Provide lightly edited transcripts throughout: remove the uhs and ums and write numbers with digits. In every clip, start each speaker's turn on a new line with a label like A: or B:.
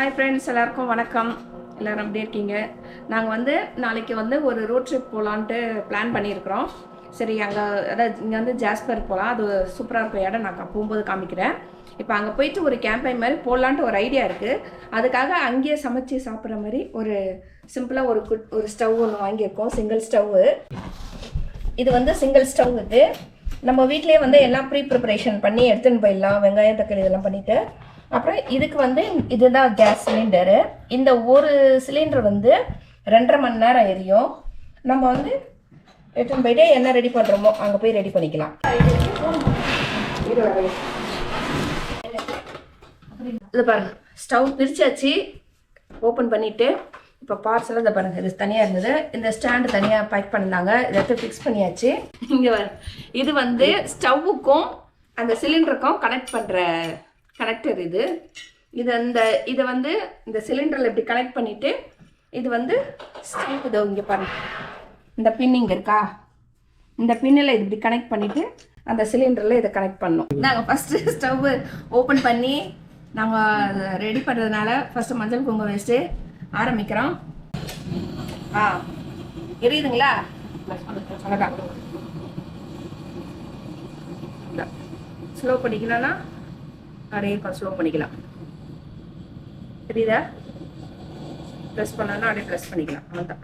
A: Hi friends, எல்லாருக்கும் வணக்கம். எல்லோரும் எப்படி இருக்கீங்க? நாங்கள் வந்து நாளைக்கு வந்து ஒரு ரோட் ட்ரிப் போகலான்ட்டு பிளான் பண்ணியிருக்கிறோம். சரி, அங்கே அதாவது இங்கே வந்து ஜாஸ்பர் போகலாம். அது சூப்பராக இருக்கும் இடம். நான் போகும்போது காமிக்கிறேன். இப்போ அங்கே போயிட்டு ஒரு கேம்பைன் மாதிரி போடலான்ட்டு ஒரு ஐடியா இருக்குது. அதுக்காக அங்கேயே சமைச்சு சாப்பிட்ற மாதிரி ஒரு சிம்பிளாக ஒரு ஸ்டவ் ஒன்று வாங்கியிருக்கோம். Single stove. இது வந்து சிங்கிள் ஸ்டவ். இது நம்ம வீட்டிலே வந்து எல்லாம் ப்ரிப்பரேஷன் பண்ணி எடுத்துன்னு போயிடலாம். வெங்காயம் தக்காளி இதெல்லாம் பண்ணிவிட்டு அப்புறம் இதுக்கு வந்து இதுதான் கேஸ் சிலிண்டரு. இந்த ஒரு சிலிண்டர் வந்து 2.5 மணி நேரம் எரியும். நம்ம வந்து எடுத்துன்னு போயிட்டு என்ன ரெடி பண்ணுறோமோ அங்கே போய் ரெடி பண்ணிக்கலாம். இது பாருங்க, ஸ்டவ் பிரிச்சாச்சு. ஓப்பன் பண்ணிவிட்டு இப்போ பார்சலாக இதை பாருங்கள். இது தனியாக இருந்தது, இந்த ஸ்டாண்டு தனியாக பேக் பண்ணியிருந்தாங்க. இதை எடுத்து ஃபிக்ஸ் பண்ணியாச்சு. இங்கே இது வந்து ஸ்டவ்வுக்கும் அந்த சிலிண்டருக்கும் கனெக்ட் பண்ணுற கனெக்டர். இதை வந்து இந்த சிலிண்டரில் இப்படி கனெக்ட் பண்ணிவிட்டு இது வந்து ஸ்டவ் இதோ இங்கே பாருங்கள், இந்த பின் இங்கே இருக்கா, இந்த பின்னில் இது இப்படி கனெக்ட் பண்ணிவிட்டு அந்த சிலிண்டரில் இதை கனெக்ட் பண்ணோம். நாங்கள் ஃபஸ்ட்டு ஸ்டவ் ஓப்பன் பண்ணி நாங்கள் ரெடி பண்ணுறதுனால ஃபஸ்ட்டு மஞ்சள் குங்குமம் வச்சுட்டு ஆரம்பிக்கிறோம். எரியுதுங்களா? ஸ்லோ பண்ணிக்கலாம்னா அப்படியே ஸ்லோ பண்ணிக்கலாம். தெரியுதா? ப்ரெஸ் பண்ணோன்னா அப்படியே ப்ரெஸ் பண்ணிக்கலாம். அவ்வளோதான்.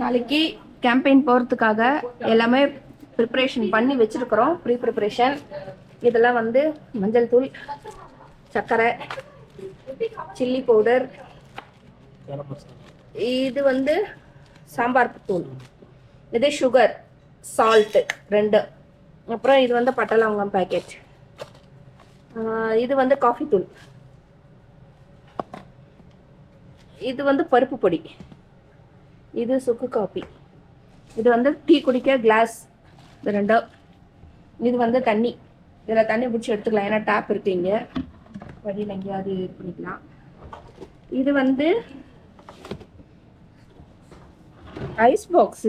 A: நாளைக்கு கேம்பெயின் போகிறதுக்காக எல்லாமே ப்ரிப்ரேஷன் பண்ணி வச்சுருக்குறோம். ப்ரிப்ரேஷன் இதெல்லாம் வந்து மஞ்சள் தூள், சர்க்கரை, சில்லி பவுடர், இது வந்து சாம்பார் தூள், இது சுகர், சால்ட்டு 2, அப்புறம் இது வந்து பட்டை லவங்கம் பேக்கெட், இது வந்து காஃபி தூள், இது வந்து பருப்பு பொடி, இது சுக்கு காப்பி, இது வந்து டீ குடிக்க கிளாஸ், இது 2, இது வந்து தண்ணி. இதில் தண்ணி பிடிச்சி எடுத்துக்கலாம், ஏன்னா டேப் இருக்கு இங்கே, வழியில் எங்கேயாவது இது பண்ணிக்கலாம். இது வந்து ஐஸ் பாக்ஸ்.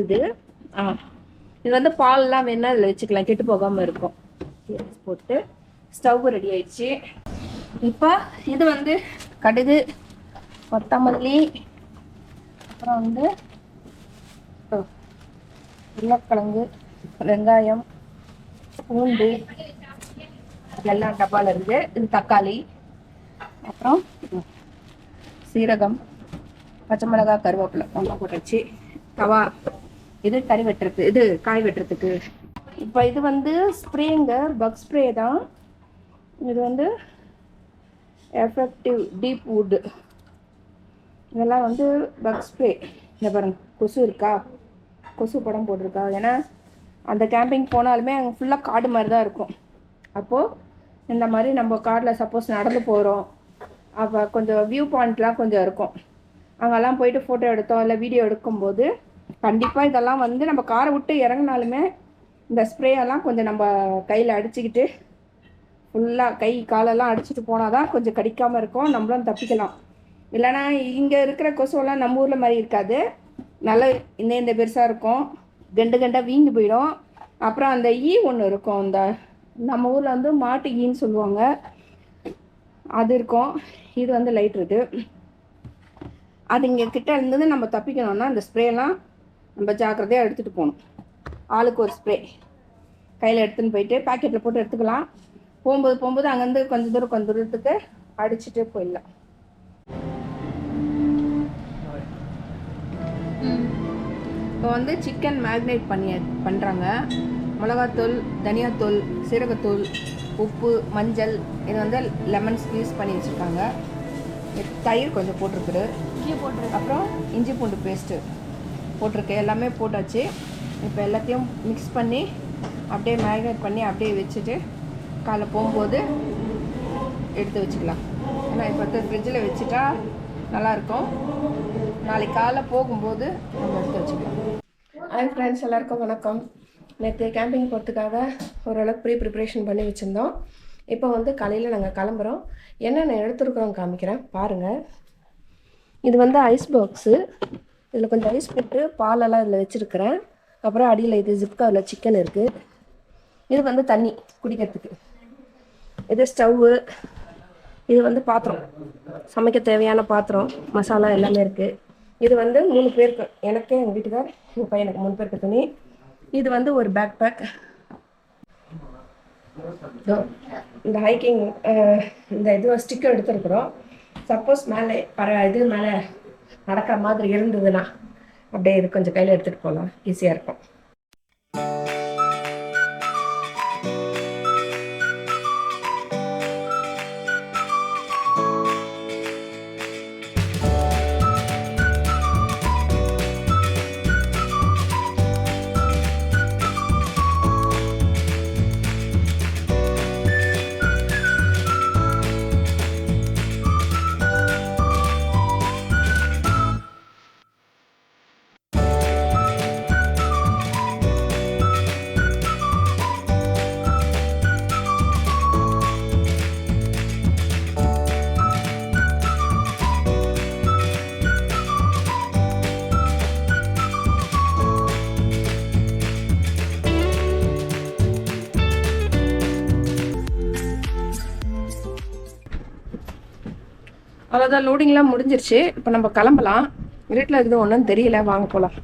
A: இது வந்து பால்லாம் வேணா இதில் வச்சுக்கலாம், கெட்டு போகாமல் இருக்கும். போட்டு ஸ்டவ் ரெடி ஆயிடுச்சு. இப்போ இது வந்து கடுகு, கொத்தமல்லி, அப்புறம் வந்து உருளைக்கிழங்கு, வெங்காயம், பூண்டு எல்லாம் டப்பாவில் இருக்குது. இது தக்காளி, அப்புறம் சீரகம், பச்சை மிளகாய், கருவேப்பிலை ஒன்றா போட்டுச்சு. தவா, இது கறி வெட்டுறதுக்கு, இது காய் வெட்டுறதுக்கு. இப்போ இது வந்து ஸ்ப்ரேங்க, பக் ஸ்ப்ரே தான். இது வந்து எஃபெக்டிவ் டீப் வுட். இதெல்லாம் வந்து பக் ஸ்ப்ரே. இந்த பாருங்க, கொசு இருக்கா, கொசு படம் போட்டிருக்கா. ஏன்னா அந்த கேம்பிங் போனாலுமே அங்கே ஃபுல்லாக காடு மாதிரி தான் இருக்கும். அப்போது இந்த மாதிரி நம்ம காட்டில் சப்போஸ் நடந்து போகிறோம், அப்போ கொஞ்சம் வியூ பாயிண்ட்லாம் கொஞ்சம் இருக்கும். அங்கெல்லாம் போயிட்டு ஃபோட்டோ எடுத்தோம் இல்லை வீடியோ எடுக்கும்போது கண்டிப்பாக இதெல்லாம் வந்து நம்ம காரை விட்டு இறங்கினாலுமே இந்த ஸ்ப்ரேயெல்லாம் கொஞ்சம் நம்ம கையில் அடிச்சுக்கிட்டு ஃபுல்லாக கை காலெல்லாம் அடிச்சுட்டு போனால் தான் கொஞ்சம் கடிக்காமல் இருக்கும், நம்மளும் தப்பிக்கலாம். இல்லைனா இங்கே இருக்கிற கொசுவெல்லாம் நம்ம ஊரில் மாதிரி இருக்காது, நல்லா இந்த பெருசாக இருக்கும், கண்டாக வீங்கி போயிடும். அப்புறம் அந்த ஒன்று இருக்கும், இந்த நம்ம ஊரில் வந்து மாட்டு ஈன்னு சொல்லுவாங்க, அது இருக்கும். இது வந்து லைட் இருக்குது. அது இங்கே கிட்ட இருந்தது நம்ம தப்பிக்கணும்னா இந்த ஸ்ப்ரேலாம் நம்ம ஜாக்கிரதையாக எடுத்துகிட்டு போகணும். ஆளுக்கு ஒரு ஸ்ப்ரே கையில் எடுத்துன்னு போயிட்டு பேக்கெட்டில் போட்டு எடுத்துக்கலாம். போகும்போது அங்கேருந்து கொஞ்சம் தூரத்துக்கு அடிச்சுட்டு போயிடலாம். இப்போ வந்து சிக்கன் மேக்னேட் பண்ணுறாங்க. மிளகாத்தூள், தனியாத்தூள், சீரகத்தூள், உப்பு, மஞ்சள், இது வந்து லெமன் ஸ்க்வீஸ் பண்ணி வச்சுருக்காங்க. தயிர் கொஞ்சம் போட்டிருக்குது, அப்புறம் இஞ்சி பூண்டு பேஸ்ட்டு போட்டிருக்கு. எல்லாமே போட்டாச்சு. இப்போ எல்லாத்தையும் மிக்ஸ் பண்ணி அப்படியே மேரினேட் பண்ணி அப்படியே வச்சுட்டு காலைல போகும்போது எடுத்து வச்சுக்கலாம். ஏன்னா இப்போ ஃப்ரிட்ஜில் வச்சுட்டா நல்லாயிருக்கும், நாளைக்கு காலைல போகும்போது நம்ம எடுத்து வச்சுக்கலாம். ஹாய் ஃப்ரெண்ட்ஸ், எல்லாருக்கும் வணக்கம். நேற்று கேம்பிங் போகிறதுக்காக ஓரளவுக்கு ப்ரிப்ரேஷன் பண்ணி வச்சுருந்தோம். இப்போ வந்து காலையில் நாங்கள் கிளம்புறோம். என்னென்ன எடுத்துருக்குறோம் காமிக்கிறேன் பாருங்கள். இது வந்து ஐஸ் பாக்ஸு. இதில் கொஞ்சம் ஐஸ் போட்டு பாலெல்லாம் இதில் வச்சுருக்கிறேன். அப்புறம் அடியில் இது ஜிப்காவில் சிக்கன் இருக்குது. இது வந்து தண்ணி குடிக்கிறதுக்கு. இது ஸ்டவ்வு, இது வந்து பாத்திரம், சமைக்க தேவையான பாத்திரம், மசாலா எல்லாமே இருக்குது. இது வந்து 3 பேருக்கு, எனக்கு எங்கள் வீட்டுக்கார் எங்கள் பையனுக்கு 3 பேருக்கு துணி. இது வந்து ஒரு பேக் பேக். இந்த ஹைக்கிங் இந்த இது ஸ்டிக்கர் எடுத்துருக்குறோம். சப்போஸ் மேலே இது மேலே நடக்கிற மாதிரி இருந்ததுன்னா அப்படியே இது கொஞ்சம் கையில் எடுத்துகிட்டு போகலாம், ஈஸியாக இருக்கும். அவ்வளோதான், லோடிங்லாம் முடிஞ்சிருச்சு. இப்போ நம்ம கிளம்பலாம். இருட்டில் இருக்குது, ஒன்றும் தெரியல, வாங்க போகலாம்.